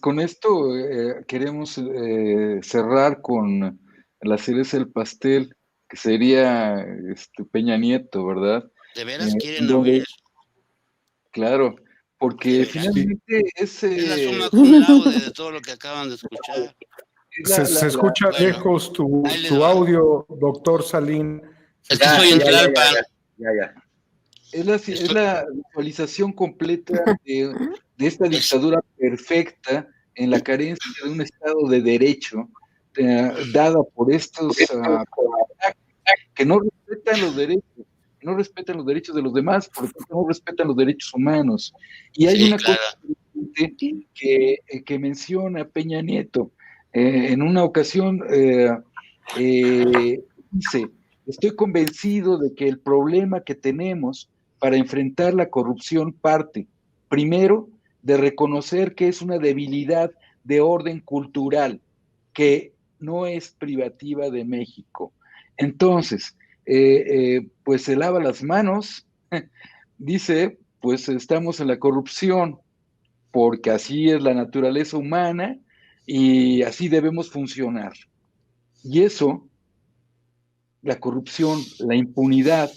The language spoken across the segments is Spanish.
con esto queremos cerrar con la cereza del pastel, que sería Peña Nieto, ¿verdad? ¿De veras quieren Donde, oír? claro, De porque veras. finalmente Es la suma cum laude de todo lo que acaban de escuchar. es Se escucha Bueno, lejos ahí les tu va. audio, doctor Salín. Se Es que escucha soy en lejos. Tlalpan. Ya. es la visualización completa de esta Es, dictadura perfecta en la carencia de un Estado de Derecho dada por estos que no respetan los derechos, no respetan los derechos de los demás, por lo tanto no respetan los derechos humanos. Y hay sí, una cosa claro. que menciona Peña Nieto. En una ocasión dice, estoy convencido de que el problema que tenemos para enfrentar la corrupción parte, primero, de reconocer que es una debilidad de orden cultural, que no es privativa de México. Entonces, pues se lava las manos, dice, pues estamos en la corrupción, porque así es la naturaleza humana y así debemos funcionar. Y eso, la corrupción, la impunidad,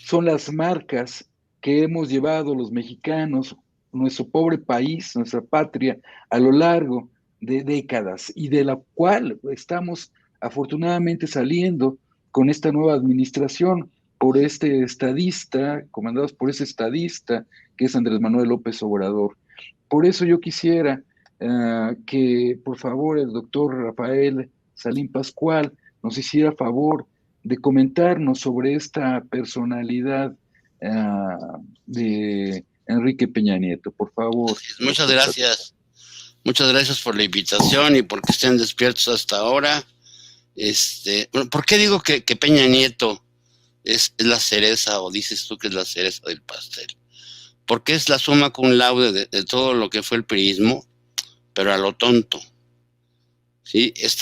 son las marcas que hemos llevado los mexicanos, nuestro pobre país, nuestra patria, a lo largo de décadas y de la cual estamos afortunadamente saliendo con esta nueva administración por este estadista, comandados por ese estadista que es Andrés Manuel López Obrador. Por eso yo quisiera que por favor el doctor Rafael Salín Pascual nos hiciera favor de comentarnos sobre esta personalidad de Enrique Peña Nieto, por favor. Muchas gracias. Muchas gracias por la invitación y porque estén despiertos hasta ahora. Bueno, ¿por qué digo que Peña Nieto es la cereza, o dices tú que es la cereza del pastel? Porque es la suma cum laude de todo lo que fue el priismo, pero a lo tonto. ¿Sí? Es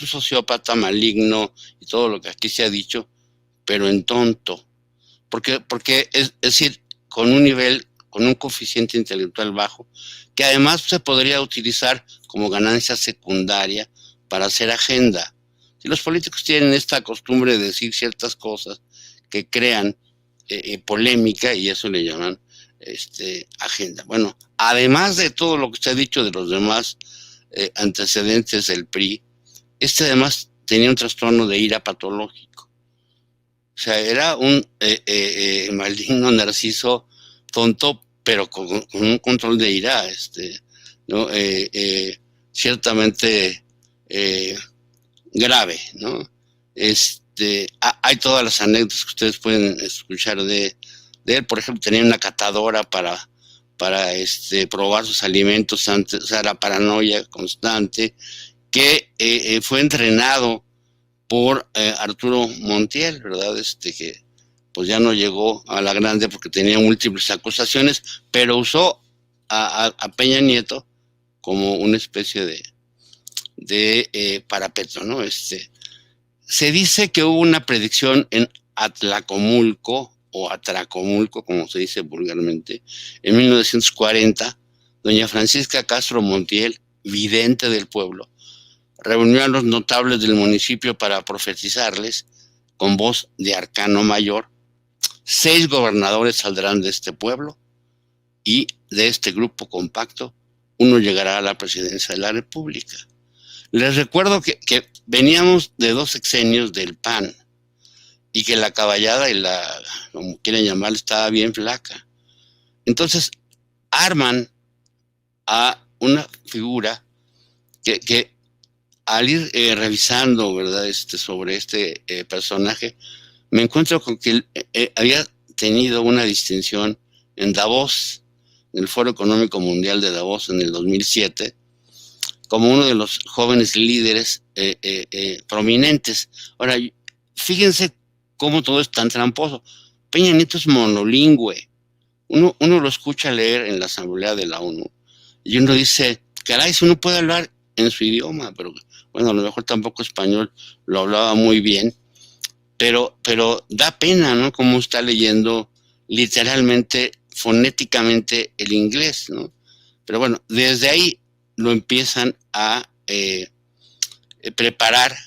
un sociópata maligno y todo lo que aquí se ha dicho, pero en tonto. Porque es decir, con un nivel, con un coeficiente intelectual bajo, que además se podría utilizar como ganancia secundaria para hacer agenda. Si los políticos tienen esta costumbre de decir ciertas cosas que crean polémica, y eso le llaman agenda. Bueno, además de todo lo que usted ha dicho de los demás antecedentes del PRI, además tenía un trastorno de ira patológico. O sea, era un maligno narciso tonto, pero con un control de ira, ¿no? Ciertamente grave, ¿no? Hay todas las anécdotas que ustedes pueden escuchar de él. Por ejemplo, tenía una catadora para probar sus alimentos antes, o sea, la paranoia constante, que fue entrenado por Arturo Montiel, ¿verdad? Que pues ya no llegó a la grande porque tenía múltiples acusaciones, pero usó a Peña Nieto como una especie de parapeto, ¿no? Se dice que hubo una predicción en Atlacomulco, o Atracomulco, como se dice vulgarmente, en 1940, doña Francisca Castro Montiel, vidente del pueblo, reunió a los notables del municipio para profetizarles, con voz de arcano mayor, 6 gobernadores saldrán de este pueblo, y de este grupo compacto, uno llegará a la presidencia de la República. Les recuerdo que veníamos de 2 sexenios del PAN, y que la caballada y como quieran llamarla, estaba bien flaca. Entonces, arman a una figura que al ir revisando, ¿verdad?, sobre este personaje, me encuentro con que había tenido una distinción en Davos, en el Foro Económico Mundial de Davos en el 2007, como uno de los jóvenes líderes prominentes. Ahora, fíjense cómo todo es tan tramposo. Peña Nieto es monolingüe. Uno lo escucha leer en la Asamblea de la ONU y uno dice, caray, si uno puede hablar en su idioma, pero bueno, a lo mejor tampoco español lo hablaba muy bien, pero da pena, ¿no?, cómo está leyendo literalmente, fonéticamente el inglés, ¿no? Pero bueno, desde ahí lo empiezan a preparar,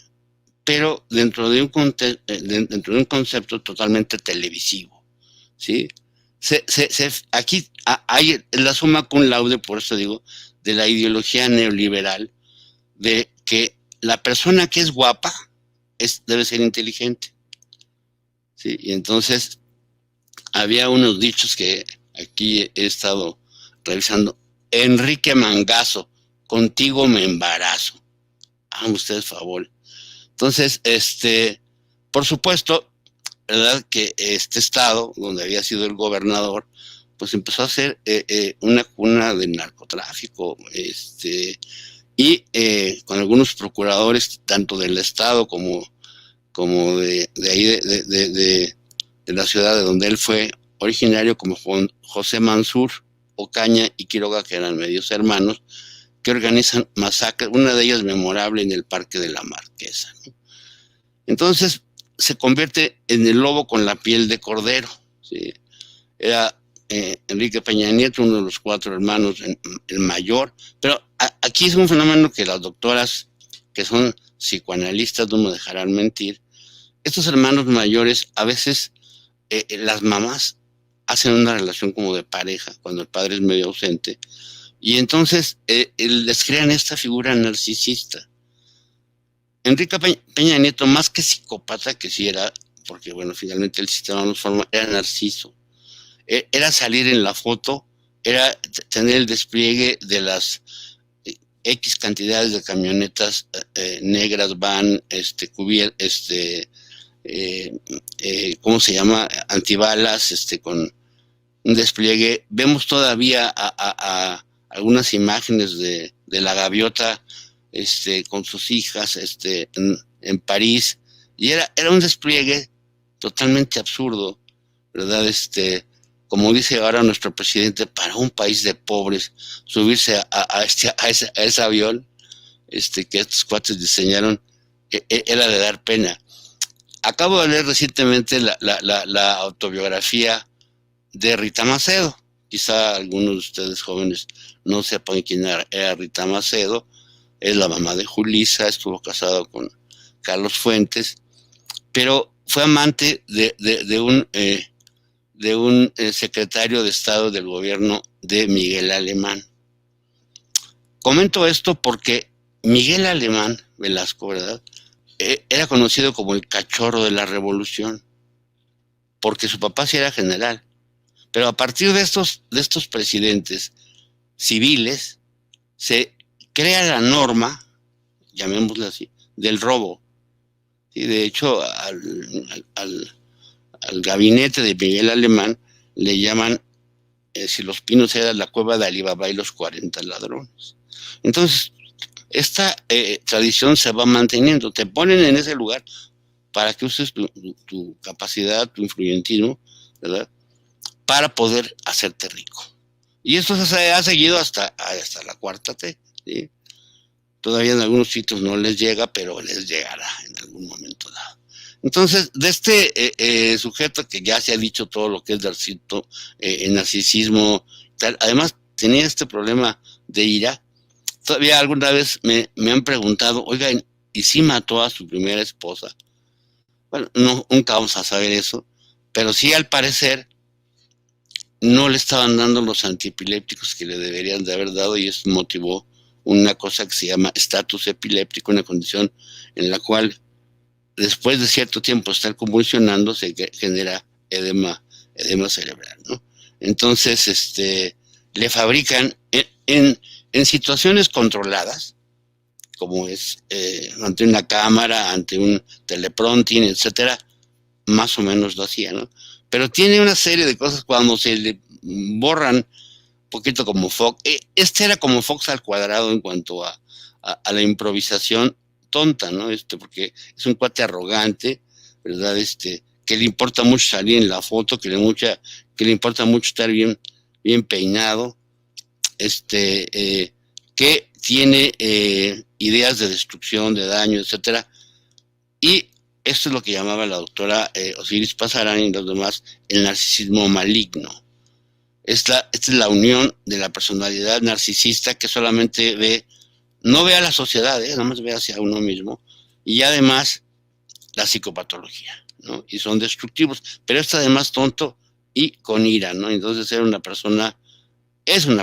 pero dentro de un concepto totalmente televisivo, ¿sí? Aquí hay la suma cum laude, por eso digo, de la ideología neoliberal, de que la persona que es guapa debe ser inteligente, ¿sí? Y entonces había unos dichos que aquí he estado revisando. Enrique Mangazo, contigo me embarazo. Hagan ustedes favor. Entonces, por supuesto, ¿verdad? Que este estado, donde había sido el gobernador, pues empezó a ser una cuna del narcotráfico, y con algunos procuradores, tanto del estado como de ahí, de la ciudad de donde él fue originario, como José Mansur, Ocaña y Quiroga, que eran medios hermanos, que organizan masacres, una de ellas memorable en el Parque de la Marquesa, ¿no? Entonces se convierte en el lobo con la piel de cordero, ¿sí? Era Enrique Peña Nieto, uno de los 4 hermanos, el mayor, pero aquí es un fenómeno que las doctoras que son psicoanalistas no me dejarán mentir. Estos hermanos mayores, a veces las mamás hacen una relación como de pareja cuando el padre es medio ausente, y entonces les crean esta figura narcisista. Enrique Peña Nieto, más que psicópata, que sí era, porque bueno, finalmente el sistema nos forma, era narciso. Era salir en la foto, era tener el despliegue de las X cantidades de camionetas negras, van, ¿cómo se llama? Antibalas, con un despliegue. Vemos todavía a algunas imágenes de la gaviota, con sus hijas, en París, y era un despliegue totalmente absurdo, ¿verdad? Como dice ahora nuestro presidente, para un país de pobres, subirse a ese avión, que estos cuates diseñaron, era de dar pena. Acabo de leer recientemente la autobiografía de Rita Macedo. Quizá algunos de ustedes jóvenes no sepan quién era Rita Macedo. Es la mamá de Julissa, estuvo casado con Carlos Fuentes, pero fue amante de un secretario de Estado del gobierno de Miguel Alemán. Comento esto porque Miguel Alemán Velasco, ¿verdad? Era conocido como el cachorro de la revolución, porque su papá sí era general. Pero a partir de estos presidentes civiles, se crea la norma, llamémosla así, del robo. Y de hecho, al gabinete de Miguel Alemán le llaman, si Los Pinos era la cueva de Alibaba y los 40 ladrones. Entonces, esta tradición se va manteniendo. Te ponen en ese lugar para que uses tu capacidad, tu influyentismo, ¿verdad?, para poder hacerte rico. Y esto se ha seguido hasta la cuarta T, ¿sí? Todavía en algunos sitios no les llega, pero les llegará en algún momento dado. Entonces, de este sujeto que ya se ha dicho todo lo que es narcisismo, tal, además tenía este problema de ira. Todavía alguna vez me han preguntado, oigan, ¿y si mató a su primera esposa? Bueno, no, nunca vamos a saber eso, pero sí, al parecer no le estaban dando los antiepilépticos que le deberían de haber dado, y eso motivó una cosa que se llama estatus epiléptico, una condición en la cual después de cierto tiempo estar convulsionando se genera edema cerebral, ¿no? Entonces, le fabrican en situaciones controladas, como es ante una cámara, ante un teleprompting, etcétera, más o menos lo hacía, ¿no? Pero tiene una serie de cosas cuando se le borran un poquito como Fox. Era como Fox al cuadrado en cuanto a la improvisación tonta, ¿no? Porque es un cuate arrogante, ¿verdad? Que le importa mucho salir en la foto, que le importa mucho estar bien peinado, que tiene ideas de destrucción, de daño, etcétera. Y esto es lo que llamaba la doctora Osiris Pasarán y los demás el narcisismo maligno. esta es la unión de la personalidad narcisista que solamente no ve a la sociedad, nada más ve hacia uno mismo, y además la psicopatología, ¿no? Y son destructivos, pero está además tonto y con ira, ¿no? Entonces es una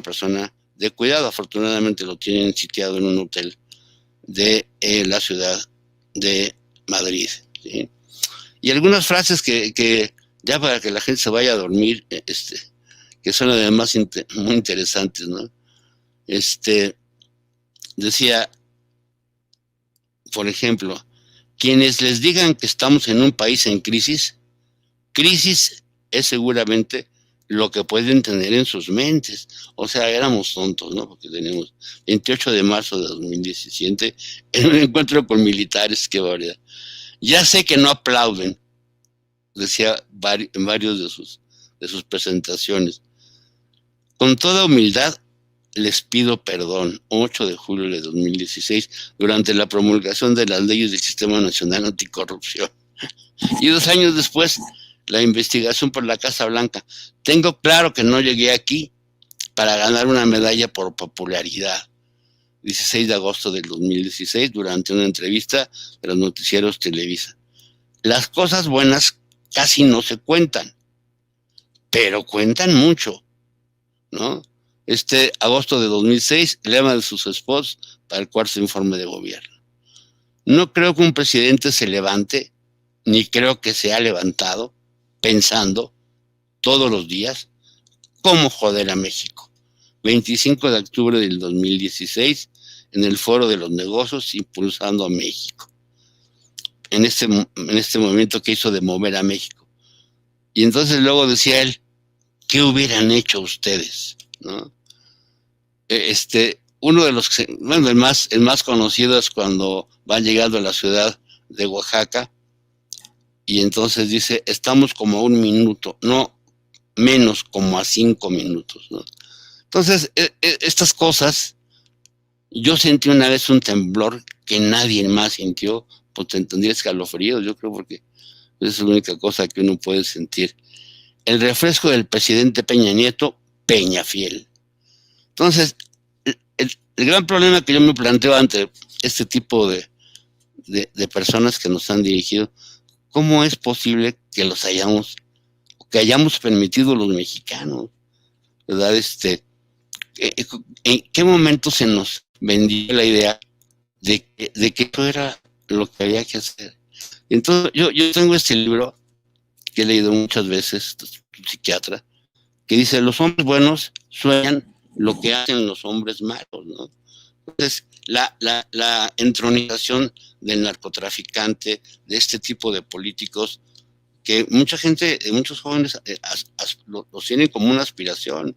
persona de cuidado. Afortunadamente lo tienen sitiado en un hotel de la ciudad de Madrid, ¿sí? Y algunas frases que ya para que la gente se vaya a dormir, que son además muy interesantes, ¿no? Decía, por ejemplo, quienes les digan que estamos en un país en crisis es seguramente lo que pueden tener en sus mentes. O sea, éramos tontos, ¿no? Porque tenemos 28 de marzo de 2017 en un encuentro con militares, qué barbaridad. Ya sé que no aplauden, decía en varios de sus presentaciones. Con toda humildad les pido perdón. 8 de julio de 2016, durante la promulgación de las leyes del Sistema Nacional Anticorrupción. Y 2 años después, la investigación por la Casa Blanca. Tengo claro que no llegué aquí para ganar una medalla por popularidad. 16 de agosto del 2016, durante una entrevista de los noticieros Televisa. Las cosas buenas casi no se cuentan, pero cuentan mucho, ¿no? Agosto de 2006, lema de sus spots para el cuarto informe de gobierno. No creo que un presidente se levante, ni creo que se ha levantado, pensando todos los días cómo joder a México. 25 de octubre del 2016, en el Foro de los Negocios, impulsando a México. En este movimiento que hizo de mover a México. Y entonces luego decía él, ¿qué hubieran hecho ustedes? ¿No? Uno de los, bueno, el más conocido es cuando van llegando a la ciudad de Oaxaca y entonces dice, estamos como a 1 minuto, no menos, como a 5 minutos, ¿no? Entonces, estas cosas, yo sentí una vez un temblor que nadie más sintió, pues te tendría escalofríos, yo creo, porque esa es la única cosa que uno puede sentir. El refresco del presidente Peña Nieto, Peñafiel. Entonces, el gran problema que yo me planteo ante este tipo de personas que nos han dirigido, ¿cómo es posible que que hayamos permitido los mexicanos, ¿verdad? ¿En qué momento se nos vendió la idea de que eso era lo que había que hacer? Entonces, yo tengo este libro que he leído muchas veces, un psiquiatra, que dice, los hombres buenos sueñan lo que hacen los hombres malos, ¿no? Entonces, la entronización del narcotraficante, de este tipo de políticos, que mucha gente, muchos jóvenes los tienen como una aspiración,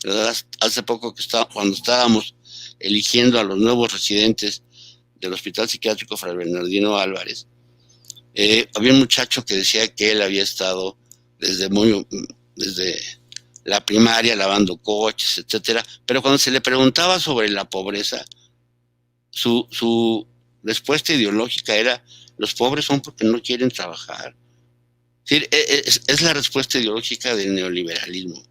¿verdad? Hace poco cuando estábamos eligiendo a los nuevos residentes del Hospital Psiquiátrico Fray Bernardino Álvarez, había un muchacho que decía que él había estado desde la primaria lavando coches, etcétera, pero cuando se le preguntaba sobre la pobreza, su respuesta ideológica era, los pobres son porque no quieren trabajar. Es la respuesta ideológica del neoliberalismo.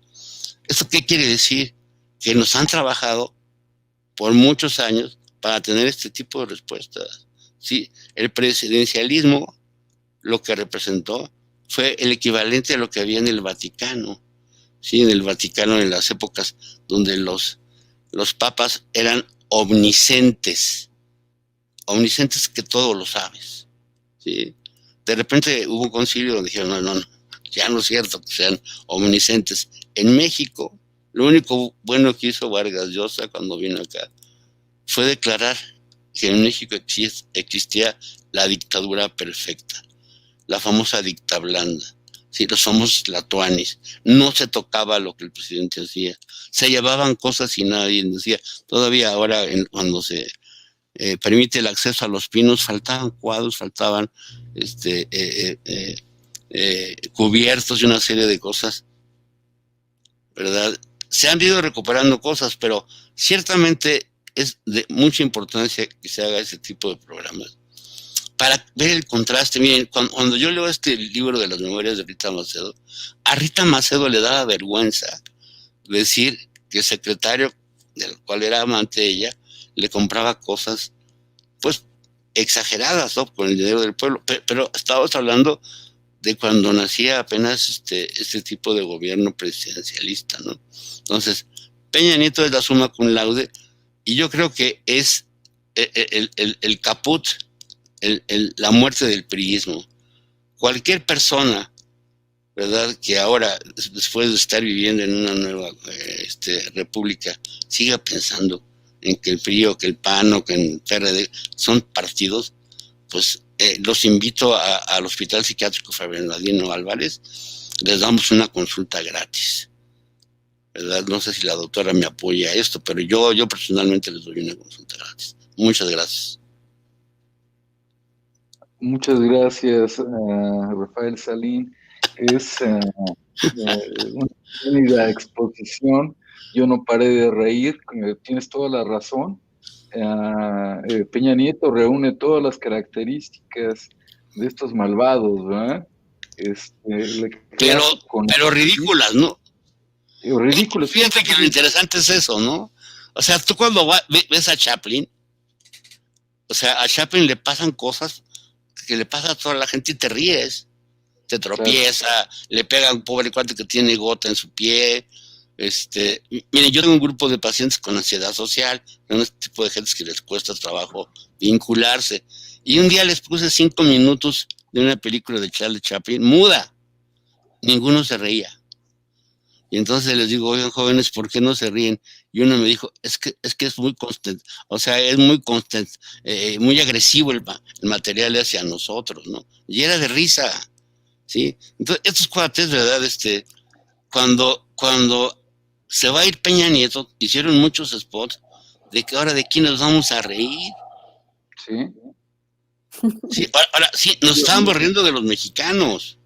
¿Esto qué quiere decir? Que nos han trabajado por muchos años para tener este tipo de respuestas. ¿Sí? El presidencialismo lo que representó fue el equivalente a lo que había en el Vaticano. Sí, en el Vaticano, en las épocas donde los papas eran omniscientes que todo lo sabes, ¿sí? De repente hubo un concilio donde dijeron, no, ya no es cierto que sean omniscientes. En México, lo único bueno que hizo Vargas Llosa cuando vino acá fue declarar que en México existía la dictadura perfecta, la famosa dicta blanda. Sí, los somos latuanis. No se tocaba lo que el presidente hacía. Se llevaban cosas y nadie decía. Todavía ahora, cuando se permite el acceso a los pinos, faltaban cuadros, faltaban cubiertos y una serie de cosas, ¿verdad? Se han ido recuperando cosas, pero ciertamente es de mucha importancia que se haga ese tipo de programas para ver el contraste. Miren, cuando yo leo este libro de las memorias de Rita Macedo, a Rita Macedo le daba vergüenza decir que el secretario, del cual era amante ella, le compraba cosas, pues, exageradas, ¿no? Con el dinero del pueblo. Pero estábamos hablando de cuando nacía apenas este tipo de gobierno presidencialista, ¿no? Entonces, Peña Nieto es la summa cum laude, y yo creo que es el caput, la muerte del priismo. Cualquier persona, ¿verdad?, que ahora, después de estar viviendo en una nueva república, siga pensando en que el PRI o que el PAN o que el PRD son partidos, pues los invito al Hospital Psiquiátrico Fray Bernardino Álvarez. Les damos una consulta gratis, ¿verdad? No sé si la doctora me apoya a esto, pero yo personalmente les doy una consulta gratis. Muchas gracias. Muchas gracias, Rafael Salín. Es una sólida exposición. Yo no paré de reír, tienes toda la razón. Peña Nieto reúne todas las características de estos malvados, ¿verdad? Pero ridículas, ¿no? Ridículas. Fíjate que lo interesante es eso, ¿no? O sea, tú cuando ves a Chaplin, o sea, a Chaplin le pasan cosas que le pasa a toda la gente y te ríes. Te tropieza, claro. Le pega a un pobre cuate que tiene gota en su pie. Miren, yo tengo un grupo de pacientes con ansiedad social, un tipo de gente que les cuesta trabajo vincularse. Y un día les puse 5 minutos de una película de Charlie Chaplin, muda. Ninguno se reía. Y entonces les digo, oigan, jóvenes, ¿por qué no se ríen? Y uno me dijo, es que es muy constante, o sea, es muy constante, muy agresivo el material hacia nosotros, ¿no? Y era de risa, ¿sí? Entonces, estos cuates, ¿verdad? Cuando se va a ir Peña Nieto, hicieron muchos spots de que ahora de quién nos vamos a reír. Sí. Sí, ahora sí, nos estamos riendo de los mexicanos,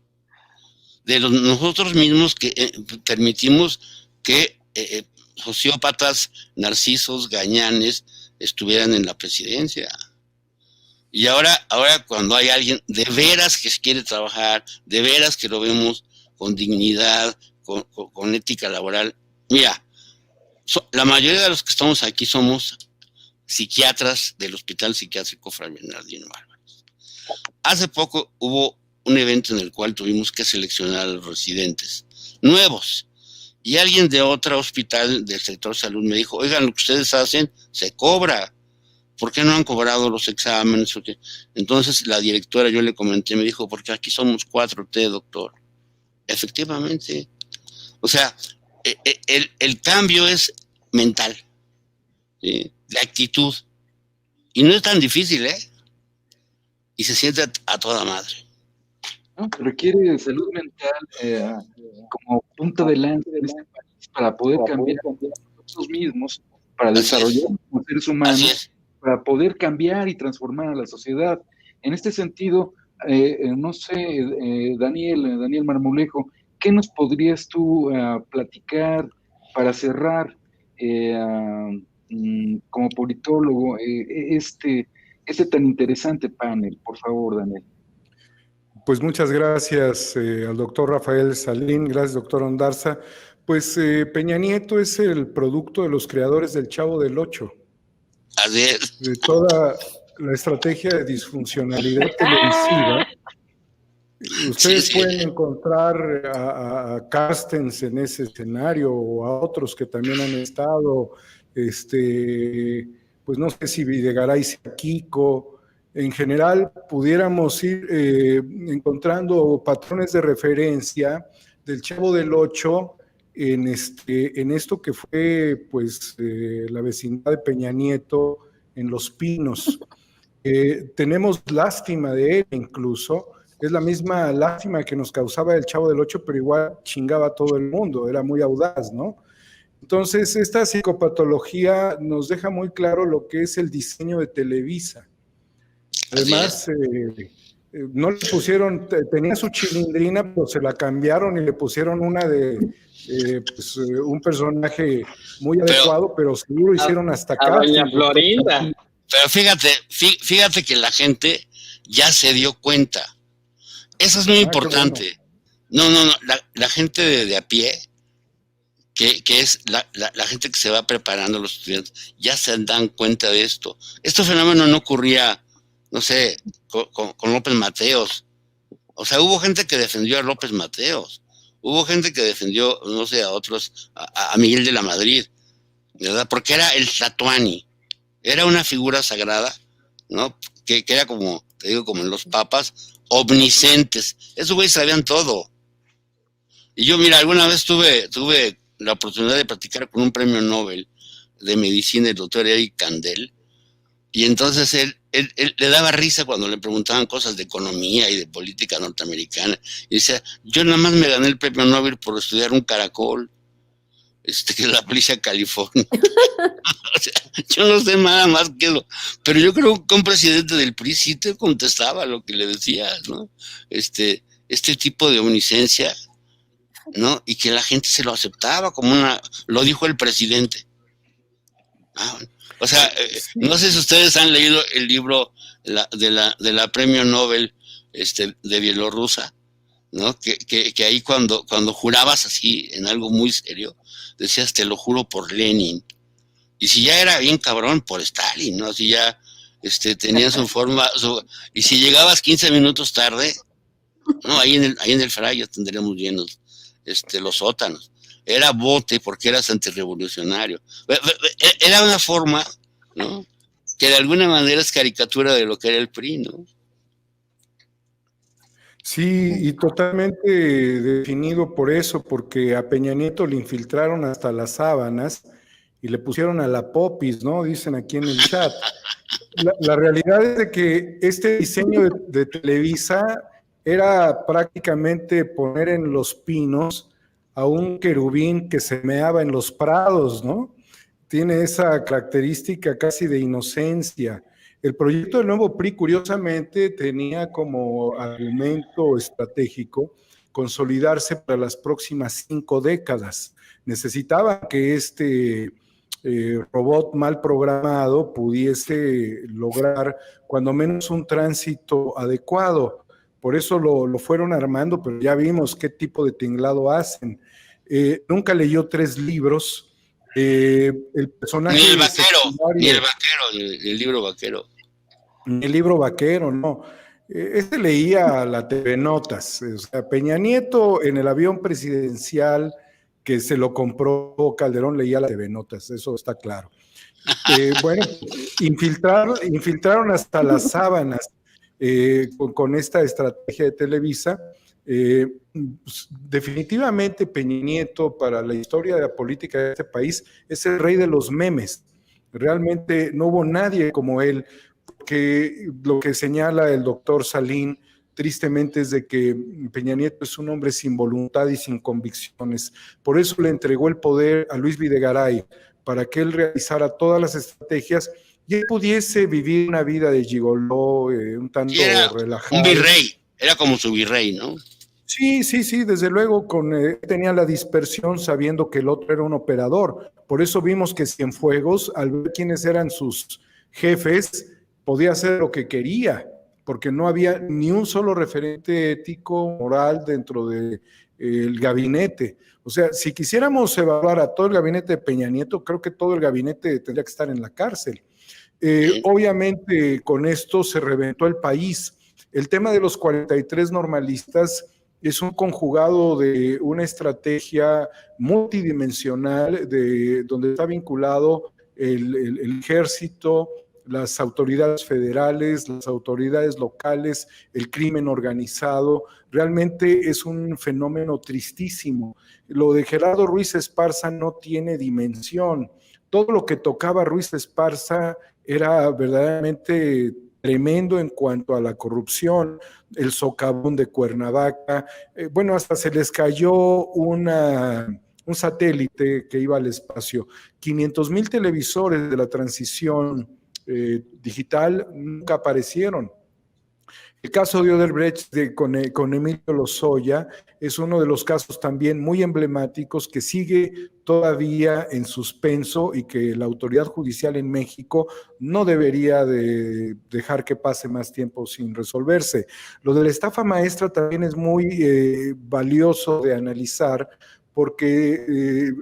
de nosotros mismos que permitimos que sociópatas, narcisos, gañanes estuvieran en la presidencia. Y ahora cuando hay alguien de veras que quiere trabajar, de veras que lo vemos con dignidad, con ética laboral, mira, la mayoría de los que estamos aquí somos psiquiatras del Hospital Psiquiátrico Fray Bernardino Álvarez. Hace poco hubo un evento en el cual tuvimos que seleccionar a los residentes nuevos, y alguien de otro hospital del sector salud me dijo, oigan, lo que ustedes hacen se cobra, ¿por qué no han cobrado los exámenes? Entonces la directora, yo le comenté, me dijo, porque aquí somos 4T, doctor. Efectivamente, o sea, el cambio es mental, ¿sí?, de actitud, y no es tan difícil, y se siente a toda madre. No, requiere salud mental como punta de lanza en este país para poder cambiar nosotros mismos, para desarrollarnos como seres humanos, para poder cambiar y transformar a la sociedad. En este sentido, no sé, Daniel Marmolejo, ¿qué nos podrías tú platicar para cerrar como politólogo este tan interesante panel? Por favor, Daniel. Pues muchas gracias al doctor Rafael Salín, gracias doctor Ondarza. Pues Peña Nieto es el producto de los creadores del Chavo del Ocho. Así es. De toda la estrategia de disfuncionalidad televisiva. Ustedes pueden encontrar a Carstens en ese escenario o a otros que también han estado, pues no sé si Videgaray sea Kiko. En general, pudiéramos ir encontrando patrones de referencia del Chavo del Ocho en esto que fue pues la vecindad de Peña Nieto en Los Pinos. Tenemos lástima de él incluso, es la misma lástima que nos causaba el Chavo del Ocho, pero igual chingaba a todo el mundo, era muy audaz, ¿no? Entonces, esta psicopatología nos deja muy claro lo que es el diseño de Televisa. Además, no le pusieron, tenía su chilindrina, pero se la cambiaron y le pusieron una de pues, un personaje muy adecuado, pero seguro lo hicieron hasta acá. Doña Florinda. Pero fíjate que la gente ya se dio cuenta. Eso es muy importante. Bueno. No, la gente de a pie que es la gente que se va preparando, los estudiantes, ya se dan cuenta de esto. Este fenómeno no ocurría, no sé, con López Mateos. O sea, hubo gente que defendió a López Mateos, hubo gente que defendió, no sé, a otros, a Miguel de la Madrid, ¿verdad? Porque era el Tlatoani, era una figura sagrada, ¿no? Que era como, te digo, como en los papas, omniscientes. Esos güeyes sabían todo. Y yo, mira, alguna vez tuve la oportunidad de platicar con un premio Nobel de medicina, el doctor Eric Kandel, y entonces él le daba risa cuando le preguntaban cosas de economía y de política norteamericana, y decía, yo nada más me gané el premio Nobel por estudiar un caracol, que es la policía de California. O sea, yo no sé nada más que eso, pero yo creo que un presidente del PRI sí te contestaba lo que le decías, ¿no? Este tipo de omnisciencia, ¿no? Y que la gente se lo aceptaba como lo dijo el presidente. Bueno. O sea, no sé si ustedes han leído el libro de la premio Nobel de Bielorrusia, ¿no? Que ahí cuando jurabas así en algo muy serio, decías, te lo juro por Lenin. Y si ya era bien cabrón, por Stalin, ¿no? Si ya tenía su forma, y si llegabas 15 minutos tarde, no, ahí en el Fray ya tendríamos llenos los sótanos. Era bote porque eras antirrevolucionario. Era una forma, ¿no? Que de alguna manera es caricatura de lo que era el PRI, ¿no? Sí, y totalmente definido por eso, porque a Peña Nieto le infiltraron hasta las sábanas y le pusieron a la popis, ¿no? Dicen aquí en el chat. La realidad es de que este diseño de Televisa era prácticamente poner en Los Pinos a un querubín que se meaba en los prados, ¿no? Tiene esa característica casi de inocencia. El proyecto del nuevo PRI, curiosamente, tenía como argumento estratégico consolidarse para las próximas 5 décadas. Necesitaba que robot mal programado pudiese lograr cuando menos un tránsito adecuado. Por eso lo fueron armando, pero ya vimos qué tipo de tinglado hacen. Nunca leyó 3 libros. El personaje ni el vaquero, el libro vaquero. El libro vaquero, no. Leía la TV Notas. O sea, Peña Nieto en el avión presidencial que se lo compró Calderón leía la TV Notas, eso está claro. Bueno, infiltraron hasta las sábanas con esta estrategia de Televisa. Pues, definitivamente Peña Nieto para la historia de la política de este país es el rey de los memes. Realmente no hubo nadie como él, porque lo que señala el doctor Salín tristemente es de que Peña Nieto es un hombre sin voluntad y sin convicciones. Por eso le entregó el poder a Luis Videgaray, para que él realizara todas las estrategias y él pudiese vivir una vida de gigoló, un tanto relajado. Un virrey, era como su virrey, ¿no? Sí, desde luego tenía la dispersión sabiendo que el otro era un operador. Por eso vimos que Cienfuegos, al ver quiénes eran sus jefes, podía hacer lo que quería, porque no había ni un solo referente ético, moral dentro del gabinete. O sea, si quisiéramos evaluar a todo el gabinete de Peña Nieto, creo que todo el gabinete tendría que estar en la cárcel. Obviamente con esto se reventó el país. El tema de los 43 normalistas es un conjugado de una estrategia multidimensional donde está vinculado el ejército, las autoridades federales, las autoridades locales, el crimen organizado. Realmente es un fenómeno tristísimo. Lo de Gerardo Ruiz Esparza no tiene dimensión. Todo lo que tocaba Ruiz Esparza era verdaderamente tremendo en cuanto a la corrupción, el socavón de Cuernavaca. Bueno, hasta se les cayó un satélite que iba al espacio. 500,000 televisores de la transición digital nunca aparecieron. El caso de Odebrecht con Emilio Lozoya es uno de los casos también muy emblemáticos que sigue todavía en suspenso y que la autoridad judicial en México no debería de dejar que pase más tiempo sin resolverse. Lo de la estafa maestra también es muy valioso de analizar porque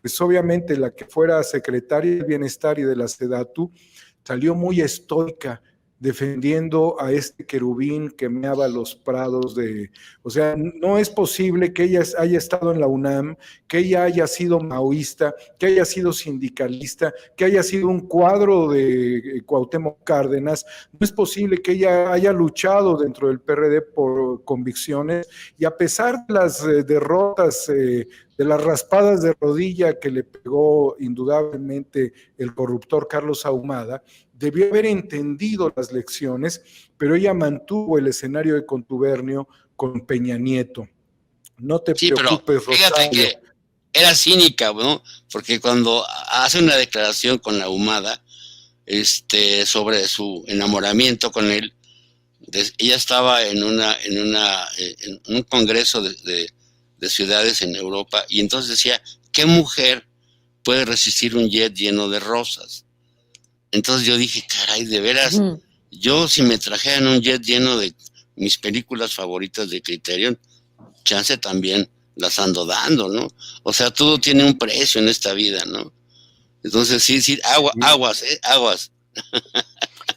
pues obviamente la que fuera secretaria del Bienestar y de la SEDATU salió muy estoica defendiendo a este querubín que meaba los prados de... O sea, no es posible que ella haya estado en la UNAM, que ella haya sido maoísta, que haya sido sindicalista, que haya sido un cuadro de Cuauhtémoc Cárdenas. No es posible que ella haya luchado dentro del PRD por convicciones y a pesar de las derrotas, de las raspadas de rodilla que le pegó indudablemente el corruptor Carlos Ahumada, debió haber entendido las lecciones, pero ella mantuvo el escenario de contubernio con Peña Nieto. No te preocupes, pero fíjate Rosario. que era cínica, ¿no? Porque cuando hace una declaración con la Ahumada, sobre su enamoramiento con él, ella estaba en un congreso de ciudades en Europa, y entonces decía, ¿qué mujer puede resistir un jet lleno de rosas? Entonces yo dije, caray, de veras, yo si me trajeran un jet lleno de mis películas favoritas de Criterion, chance también las ando dando, ¿no? O sea, todo tiene un precio en esta vida, ¿no? Entonces sí, aguas.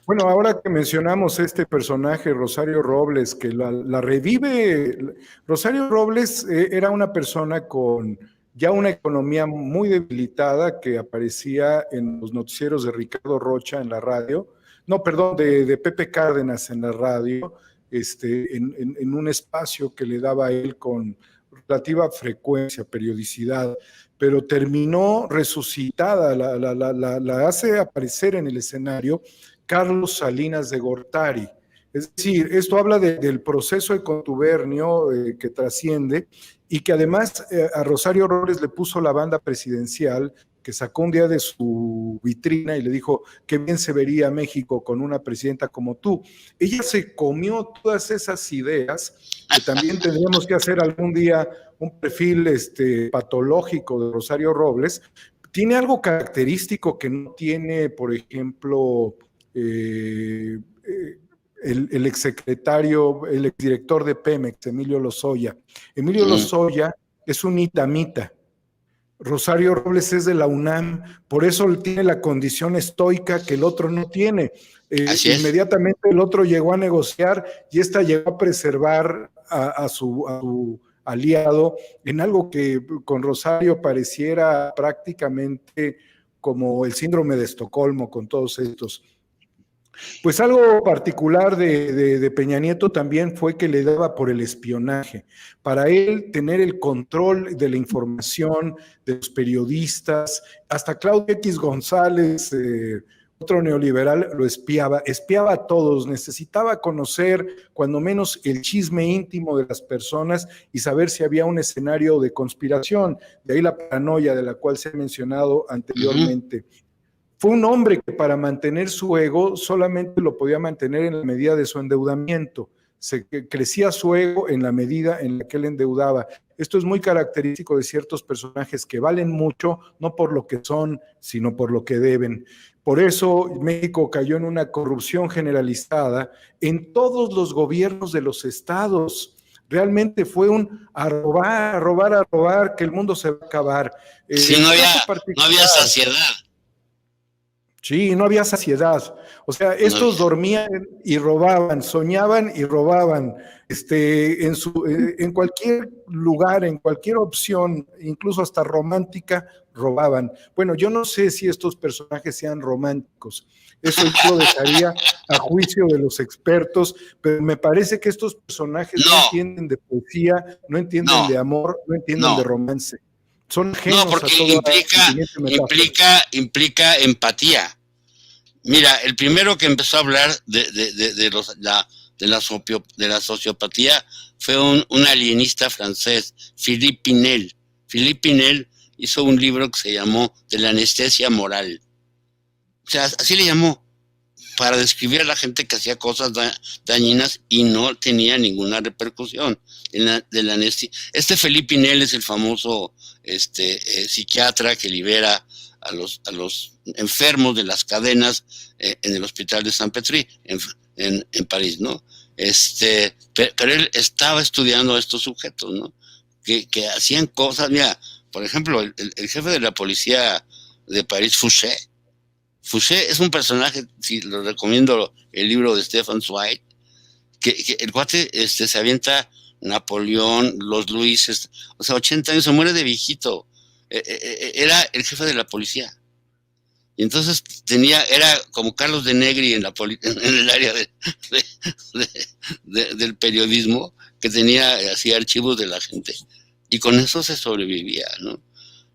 Bueno, ahora que mencionamos este personaje, Rosario Robles, que la revive, Rosario Robles era una persona con ya una economía muy debilitada que aparecía en los noticieros de Ricardo Rocha en la radio, no, perdón, de Pepe Cárdenas en la radio, en un espacio que le daba a él con relativa frecuencia, periodicidad, pero terminó resucitada, la hace aparecer en el escenario Carlos Salinas de Gortari. Es decir, esto habla del proceso de contubernio que trasciende y que además a Rosario Robles le puso la banda presidencial que sacó un día de su vitrina y le dijo qué bien se vería México con una presidenta como tú. Ella se comió todas esas ideas, que también tendríamos que hacer algún día un perfil patológico de Rosario Robles. Tiene algo característico que no tiene, por ejemplo, el exsecretario, el exdirector de Pemex, Emilio Lozoya. Emilio Lozoya es un itamita. Rosario Robles es de la UNAM, por eso tiene la condición estoica que el otro no tiene. Inmediatamente el otro llegó a negociar y esta llegó a preservar a su aliado en algo que con Rosario pareciera prácticamente como el síndrome de Estocolmo con todos estos. Pues algo particular de Peña Nieto también fue que le daba por el espionaje. Para él tener el control de la información, de los periodistas, hasta Claudio X González, otro neoliberal, lo espiaba a todos, necesitaba conocer cuando menos el chisme íntimo de las personas y saber si había un escenario de conspiración, de ahí la paranoia de la cual se ha mencionado anteriormente. Fue un hombre que para mantener su ego solamente lo podía mantener en la medida de su endeudamiento. Crecía su ego en la medida en la que él endeudaba. Esto es muy característico de ciertos personajes que valen mucho, no por lo que son, sino por lo que deben. Por eso México cayó en una corrupción generalizada en todos los gobiernos de los estados. Realmente fue un a robar, que el mundo se va a acabar. Sí, no había saciedad. Sí, no había saciedad. O sea, estos dormían y robaban, soñaban y robaban. En cualquier lugar, en cualquier opción, incluso hasta romántica, robaban. Bueno, yo no sé si estos personajes sean románticos. Eso yo lo dejaría a juicio de los expertos, pero me parece que estos personajes no entienden de poesía, no entienden de amor, no entienden de romance. Son ajenos porque a implica empatía. Mira, el primero que empezó a hablar de la sociopatía fue un alienista francés, Philippe Pinel. Philippe Pinel hizo un libro que se llamó De la anestesia moral. O sea, así le llamó, para describir a la gente que hacía cosas dañinas y no tenía ninguna repercusión de la anestesia. Philippe Pinel es el famoso psiquiatra que libera a los enfermos de las cadenas en el hospital de Saint-Pétri en París, ¿no? Pero él estaba estudiando a estos sujetos, ¿no? Que hacían cosas, mira, por ejemplo, el jefe de la policía de París, Fouché es un personaje, si lo recomiendo el libro de Stefan Zweig, que el cuate se avienta Napoleón, los Luises, o sea, 80 años, se muere de viejito. Era el jefe de la policía. Y entonces era como Carlos de Negri en el área del periodismo, que tenía así archivos de la gente. Y con eso se sobrevivía, ¿no?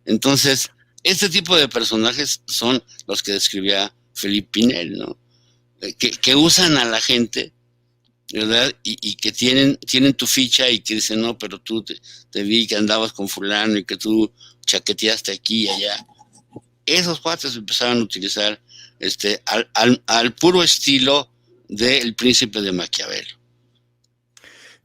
Entonces, este tipo de personajes son los que describía Felipe Pinel, ¿no? Que usan a la gente, ¿verdad? Y que tienen tu ficha y que dicen, no, pero tú te vi que andabas con fulano y que tú chaqueteaste aquí y allá. Esos cuates empezaron a utilizar al puro estilo del Príncipe de Maquiavelo.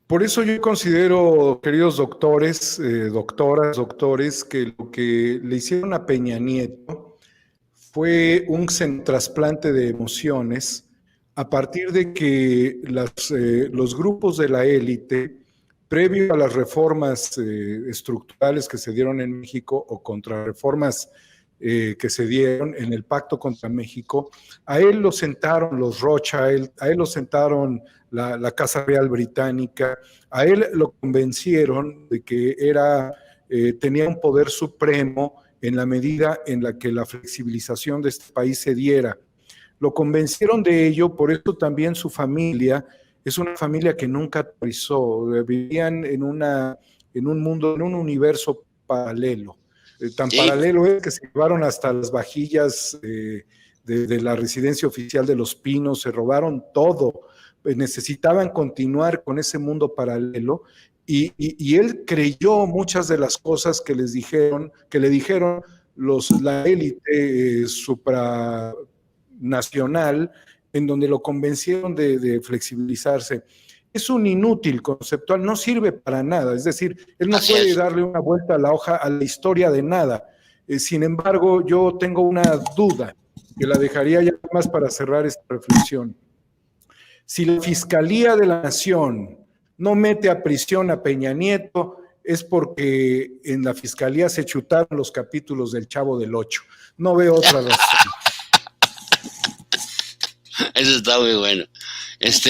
Por eso yo considero, queridos doctores, doctores, que lo que le hicieron a Peña Nieto fue un trasplante de emociones a partir de que los grupos de la élite, previo a las reformas estructurales que se dieron en México o contrarreformas que se dieron en el Pacto contra México, a él lo sentaron los Rothschild, a él lo sentaron la Casa Real Británica, a él lo convencieron de que tenía un poder supremo en la medida en la que la flexibilización de este país se diera. Lo convencieron de ello, por eso también su familia es una familia que nunca aterrizó, vivían en un mundo, en un universo paralelo. Tan sí. Paralelo es que se llevaron hasta las vajillas de la residencia oficial de Los Pinos, se robaron todo, necesitaban continuar con ese mundo paralelo y él creyó muchas de las cosas que le dijeron la élite supranacional, en donde lo convencieron de flexibilizarse. Es un inútil conceptual, no sirve para nada, es decir, él no puede darle una vuelta a la hoja a la historia de nada. Sin embargo, yo tengo una duda, que la dejaría ya más para cerrar esta reflexión. Si la Fiscalía de la Nación no mete a prisión a Peña Nieto, es porque en la Fiscalía se chutaron los capítulos del Chavo del Ocho. No veo otra razón. Eso está muy bueno. Pues,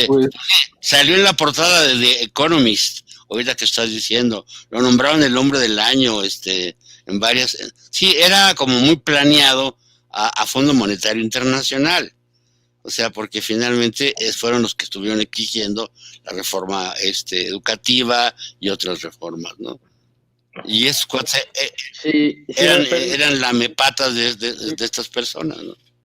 salió en la portada de The Economist, ahorita que estás diciendo, lo nombraron el hombre del año, en varias, sí, era como muy planeado a Fondo Monetario Internacional, o sea, porque finalmente fueron los que estuvieron exigiendo la reforma educativa y otras reformas, ¿no? Y esos cuates eran lamepatas de estas personas, ¿no?